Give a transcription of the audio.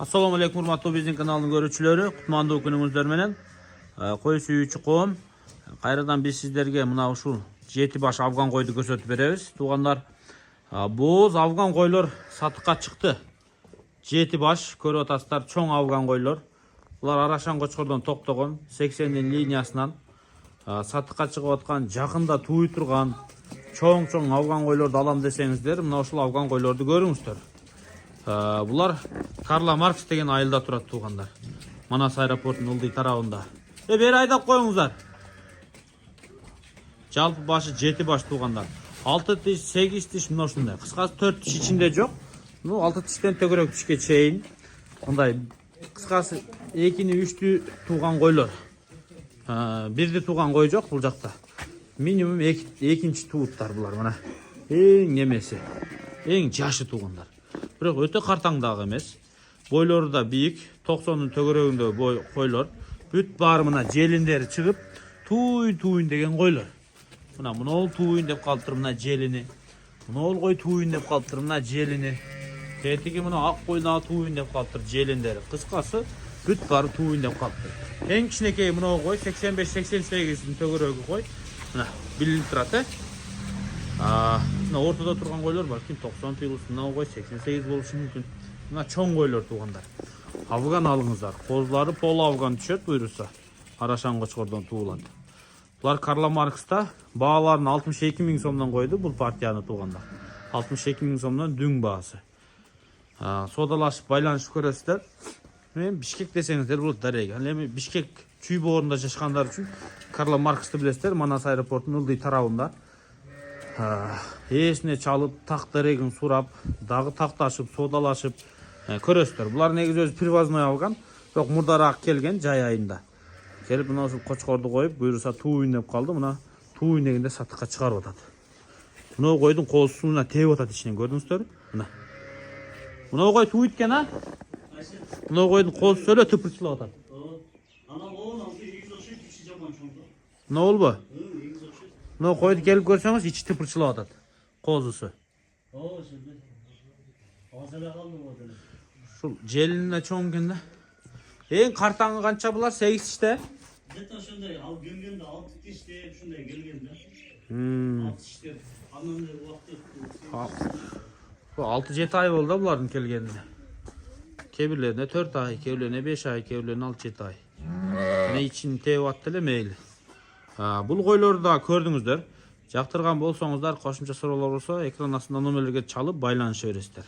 Assalamu alaikum hurmatly bizning kanalning görücüleri. Kutmandуу günüңүздөр менен. Koy sүйүүчү коом. Кайрадан биз сиздерге мына ушул 7 баш афган койду көрсөтүп беребиз. Туугандар, боз афган койлор сатыкка чыкты. 7 баш көрүп атасыздар, чоң афган койлор. Булар Арашан Кочкордон токтогон 80 линиясынан сатыкка чыгып аткан, жакында тууй турган чоң афган койлорду алам десеңиздер, мына ушул афган койлорду көрүңүздөр. Булар Карла Маркс деген айылда турат туугандар. Манас аэропортунун ылдый тарабында. Бери айдап коюңуздар. Жалпы башы 7 баш туугандар. 6 тиш, 8 тиш мына ушундай. Кыскасы 4 тиш ичинде жок. 6 тиштен төгөрөк тишке чейин. Мындай кыскасы 2-3 тууган койлор. Бирди тууган кой жок бул жакта. Минимум 2-нчи тууттар булар мына. Эң немеси. Эң жашы туугандар. Бирок өтө картаң дагы эмес. Бойлору да бийик, 90-дун төгөрөгүндө койлор. Бүт баары мына желиндери чыгып, туйын деген койлор. Мына мынол туйын деп калыптыр мына желини. Мынол кой туйын деп калыптыр мына желини. Тетиги мына ак койна туйын деп калыптыр желиндери. Кыскасы бүт баары туйын деп калыптыр. Эң кичинекей мынол кой 85-88-дин төгөрөгү кой. Мына билинип турат, мына ортодо турган койлор бар. 90 тыйылсын, мына кой 88 болушу мүмкүн. Мына чоң койлор туугандар. Афган алыңыздар. Козулары пол афган түшөт буйруса. Арашан Кочкордон туулат. Булар Карла Маркста бааларын 62 000 сомдон койду бул партияны туугандар. 62 000 сомдон дүң баасы. Содалашып байланышып көрөсүздөр. Мен Бишкек десеңиздер бул дарега. Эми Бишкек чүй боорунда жашкандар үчүн Карла Марксты билесиздер, Манас аэропортунун ылдый тарабында. Эсине чалып, так дарегин сурап, дагы такташып, содалашып көрөсүздөр. Булар негизи өзү привозной алган, бирок мурдараак келген жай айында. Келип мына ушул Кочкорду коюп, буйруса туйын деп калды. Мына туйын дегенде сатыкка чыгарып атат. Мына койдун коозусу мына тееп атат ичинен, көрдүңүздөр? Мына. Мына кой туйт экен, Мына койдун коозусу эле тыпырчылап атат. Мына болбу? Мына койду келип көрсөңүз, ичи тыпырчылап атат. Коозусу. Ушул желине чоң экен да. Эң картаңы канча булар? 8 тиште? Где-то ошондой, ал келгенде 6 тиште ушундай келген да. 6 тиште. Анан убакыт 6-7 ай болду булардын келгенине. Кебирлерине 4 ай, кебирлерине 5 ай, кебирлерине 6-7 ай. Мына ичин тееп атты эле мейли. Бул койлорду да көрдүңүздөр. Жактырган болсоңуздар, кошумча суроолор болсо, экран астында номерлерге чалып байланыша бересиздер.